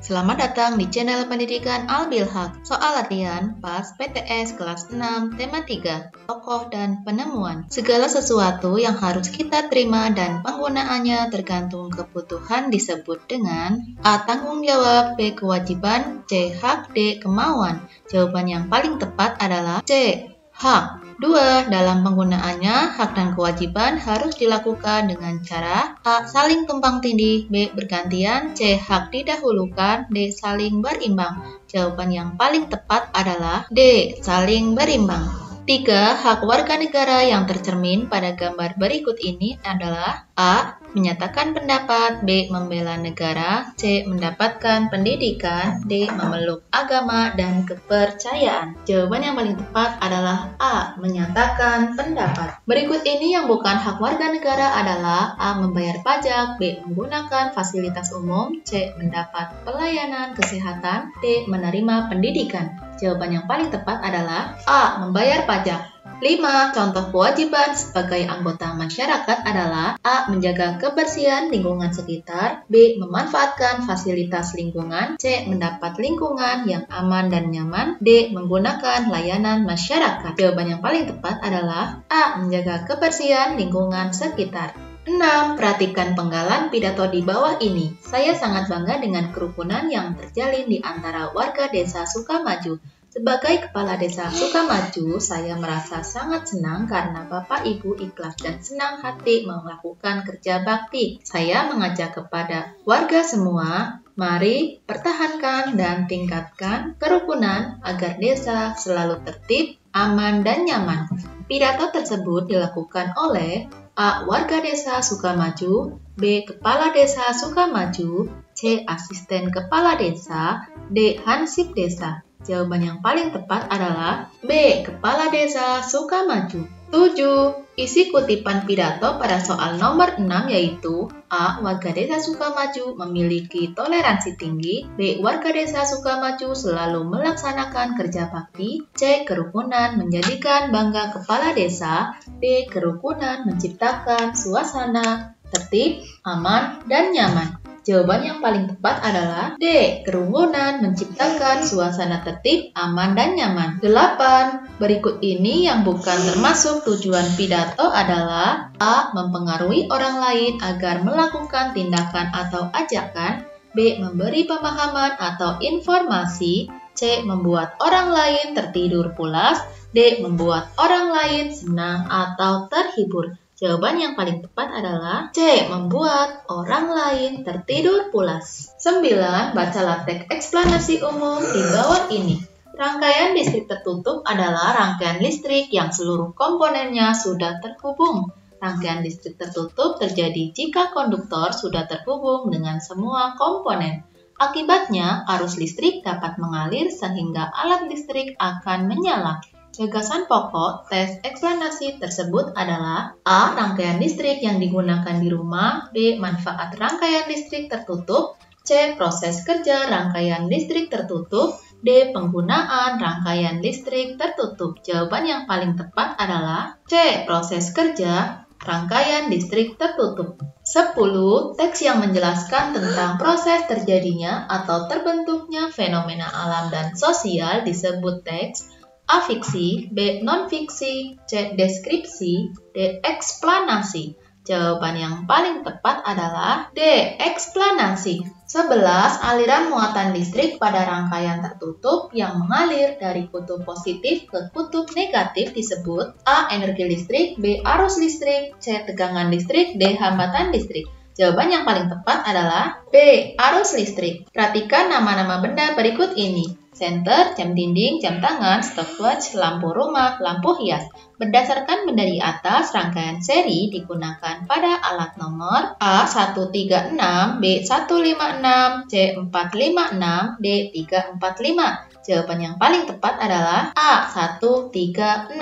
Selamat datang di channel pendidikan Al-Bilhaq. Soal latihan PAS PTS kelas 6 tema 3, tokoh dan penemuan. Segala sesuatu yang harus kita terima dan penggunaannya tergantung kebutuhan disebut dengan A. Tanggung jawab, B. Kewajiban, C. Hak, D. Kemauan. Jawaban yang paling tepat adalah C. Hak. 2. Dalam penggunaannya, hak dan kewajiban harus dilakukan dengan cara A. Saling tumpang tindih, B. Bergantian, C. Hak didahulukan, D. Saling berimbang. Jawaban yang paling tepat adalah D. Saling berimbang. 3. Hak warga negara yang tercermin pada gambar berikut ini adalah A. Menyatakan pendapat, B. Membela negara, C. Mendapatkan pendidikan, D. Memeluk agama dan kepercayaan. Jawaban yang paling tepat adalah A. Menyatakan pendapat. Berikut ini yang bukan hak warga negara adalah A. Membayar pajak, B. Menggunakan fasilitas umum, C. Mendapat pelayanan kesehatan, D. Menerima pendidikan. Jawaban yang paling tepat adalah A. Membayar pajak. 5. Contoh kewajiban sebagai anggota masyarakat adalah A. Menjaga kebersihan lingkungan sekitar, B. Memanfaatkan fasilitas lingkungan, C. Mendapat lingkungan yang aman dan nyaman, D. Menggunakan layanan masyarakat. Jawaban yang paling tepat adalah A. Menjaga kebersihan lingkungan sekitar. 6. Perhatikan penggalan pidato di bawah ini. Saya sangat bangga dengan kerukunan yang terjalin di antara warga desa Sukamaju. Sebagai Kepala Desa Sukamaju, saya merasa sangat senang karena Bapak Ibu ikhlas dan senang hati melakukan kerja bakti. Saya mengajak kepada warga semua, mari pertahankan dan tingkatkan kerukunan agar desa selalu tertib, aman, dan nyaman. Pidato tersebut dilakukan oleh A. Warga Desa Sukamaju, B. Kepala Desa Sukamaju, C. Asisten Kepala Desa, D. Hansip Desa. Jawaban yang paling tepat adalah B. Kepala Desa Sukamaju. 7. Isi kutipan pidato pada soal nomor 6 yaitu A. Warga Desa Sukamaju memiliki toleransi tinggi, B. Warga Desa Sukamaju selalu melaksanakan kerja bakti, C. Kerukunan menjadikan bangga kepala desa, D. Kerukunan menciptakan suasana tertib, aman, dan nyaman. Jawaban yang paling tepat adalah D. Kerukunan menciptakan suasana tertib, aman, dan nyaman. 8. Berikut ini yang bukan termasuk tujuan pidato adalah A. Mempengaruhi orang lain agar melakukan tindakan atau ajakan, B. Memberi pemahaman atau informasi, C. Membuat orang lain tertidur pulas, D. Membuat orang lain senang atau terhibur. Jawaban yang paling tepat adalah C. Membuat orang lain tertidur pulas. 9. Bacalah teks eksplanasi umum di bawah ini. Rangkaian listrik tertutup adalah rangkaian listrik yang seluruh komponennya sudah terhubung. Rangkaian listrik tertutup terjadi jika konduktor sudah terhubung dengan semua komponen. Akibatnya, arus listrik dapat mengalir sehingga alat listrik akan menyala. Gagasan pokok tes eksplanasi tersebut adalah A. Rangkaian listrik yang digunakan di rumah, B. Manfaat rangkaian listrik tertutup, C. Proses kerja rangkaian listrik tertutup, D. Penggunaan rangkaian listrik tertutup. Jawaban yang paling tepat adalah C. Proses kerja rangkaian listrik tertutup. 10. Teks yang menjelaskan tentang proses terjadinya atau terbentuknya fenomena alam dan sosial disebut teks. A. Fiksi, B. Non-fiksi, C. Deskripsi, D. Eksplanasi. Jawaban yang paling tepat adalah D. Eksplanasi. 11. Aliran muatan listrik pada rangkaian tertutup yang mengalir dari kutub positif ke kutub negatif disebut A. Energi listrik, B. Arus listrik, C. Tegangan listrik, D. Hambatan listrik. Jawaban yang paling tepat adalah B. Arus listrik. Perhatikan nama-nama benda berikut ini. Senter, jam dinding, jam tangan, stopwatch, lampu rumah, lampu hias. Berdasarkan benda di atas, rangkaian seri digunakan pada alat nomor A136, B156, C456, D345. Jawaban yang paling tepat adalah A136.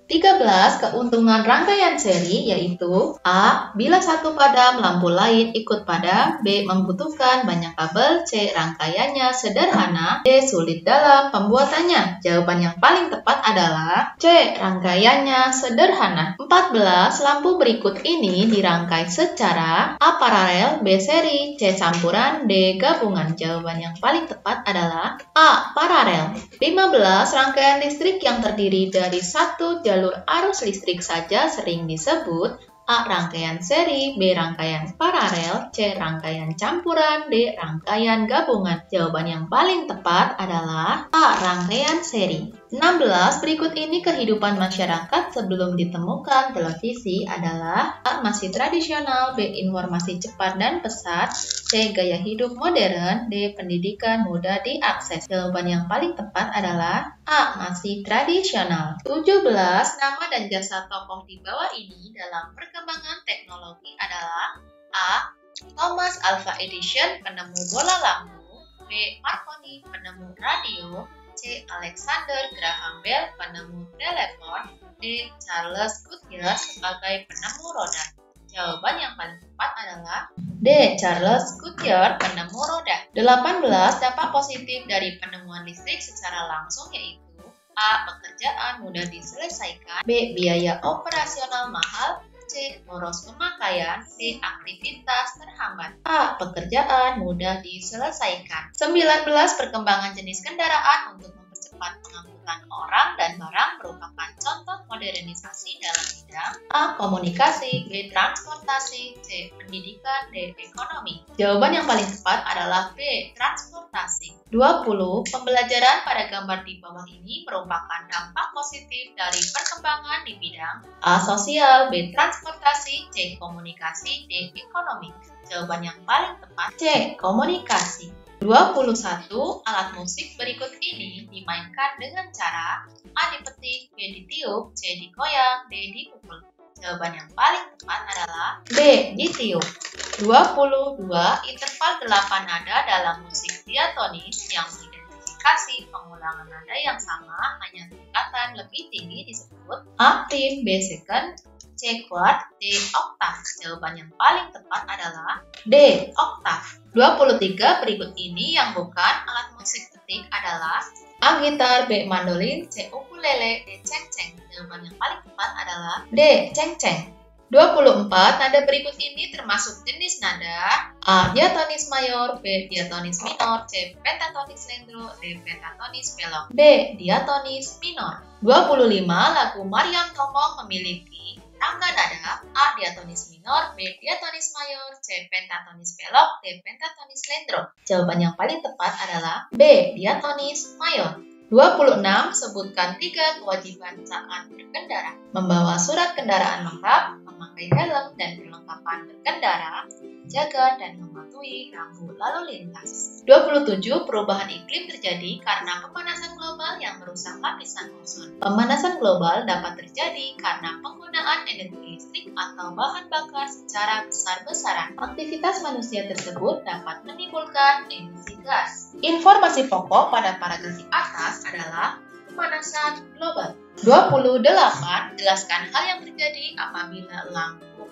13 keuntungan rangkaian seri yaitu A. Bila satu padam, lampu lain ikut padam. B. Membutuhkan banyak kabel. C. Rangkaiannya sederhana. D. Sulit dalam pembuatannya. Jawaban yang paling tepat adalah C. Rangkaiannya sederhana. 14. Lampu berikut ini dirangkai secara A. Paralel, B. Seri, C. Campuran, D. Gabungan. Jawaban yang paling tepat adalah A. Paralel. 15. Rangkaian listrik yang terdiri dari satu jalur arus listrik saja sering disebut A. Rangkaian seri, B. Rangkaian paralel, C. Rangkaian campuran, D. Rangkaian gabungan. Jawaban yang paling tepat adalah A. Rangkaian seri. 16. Berikut ini kehidupan masyarakat sebelum ditemukan televisi adalah A. Masih tradisional, B. Informasi cepat dan pesat, C. Gaya hidup modern, D. Pendidikan mudah diakses. Jawaban yang paling tepat adalah A. Masih tradisional. 17. Nama dan jasa tokoh di bawah ini dalam perkembangan teknologi adalah A. Thomas Alva Edison, penemu bola lampu, B. Marconi, penemu radio, C. Alexander Graham Bell, penemu telepon, D. Charles Goodyear sebagai penemu roda. Jawaban yang paling tepat adalah D. Charles Goodyear, penemu roda. 18. Dampak positif dari penemuan listrik secara langsung yaitu A. Pekerjaan mudah diselesaikan, B. Biaya operasional mahal, C. Boros pemakaian, D. Aktivitas terhambat. A. Pekerjaan mudah diselesaikan. 19. Perkembangan jenis kendaraan untuk mempercepat pengangkutan orang dan barang merupakan contoh modernisasi dalam bidang A. Komunikasi, B. Transportasi, C. Pendidikan, D. Ekonomi. Jawaban yang paling tepat adalah B. Transportasi. 20. Pembelajaran pada gambar di bawah ini merupakan dampak positif dari perkembangan di bidang A. Sosial, B. Transportasi, C. Komunikasi, D. Ekonomi. Jawaban yang paling tepat C. Komunikasi. 21. Alat musik berikut ini dimainkan dengan cara A. Dipetik, B. Ditiup, C. Digoyang, D. Dipukul. Jawaban yang paling tepat adalah B. Ditiup. 22. Interval 8 nada dalam musik diatonis yang mengidentifikasi pengulangan nada yang sama hanya tingkatan lebih tinggi disebut A. Trim, B. Second, C. Quart, D. Oktav. Jawaban yang paling tepat adalah D. Oktav. 23. Berikut ini yang bukan alat musik petik adalah A. Gitar, B. Mandolin, C. Ukulele, D. Cengceng. Jawaban yang paling tepat adalah D. Cengceng. 24. Nada berikut ini termasuk jenis nada A. Diatonis mayor, B. Diatonis minor, C. Pentatonis slendro, D. Pentatonis belok, D. Diatonis minor. 25. Lagu Maryam Tomong memiliki tangga nada A. Diatonis minor, B. Diatonis mayor, C. Pentatonis belok, D. Pentatonis slendro. Jawaban yang paling tepat adalah B. Diatonis mayor. 26. Sebutkan 3 kewajiban saat berkendara. Membawa surat kendaraan lengkap, memakai helm dan perlengkapan berkendara, jaga dan mematuhi rambu lalu lintas. 27. Perubahan iklim terjadi karena pemanasan global yang merusak lapisan ozon. Pemanasan global dapat terjadi karena penggunaan energi listrik atau bahan bakar secara besar-besaran. Aktivitas manusia tersebut dapat menimbulkan emisi gas. Informasi pokok pada paragraf di atas adalah pemanasan global. 28. Jelaskan hal yang terjadi apabila lampu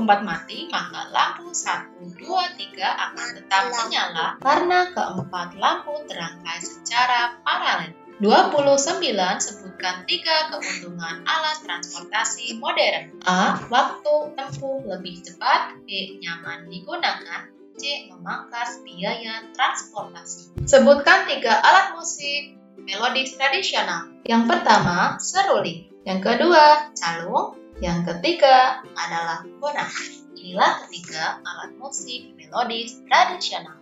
4 mati, maka lampu 1, 2, 3 akan tetap menyala karena keempat lampu terangkai secara paralel. 29. Sebutkan 3 keuntungan alat transportasi modern. A. Waktu tempuh lebih cepat, B. Nyaman digunakan, C. Memangkas biaya transportasi. Sebutkan 3 alat musik melodis tradisional. Yang pertama, seruling. Yang kedua, calung. Yang ketiga adalah bonang. Inilah ketiga alat musik melodis tradisional.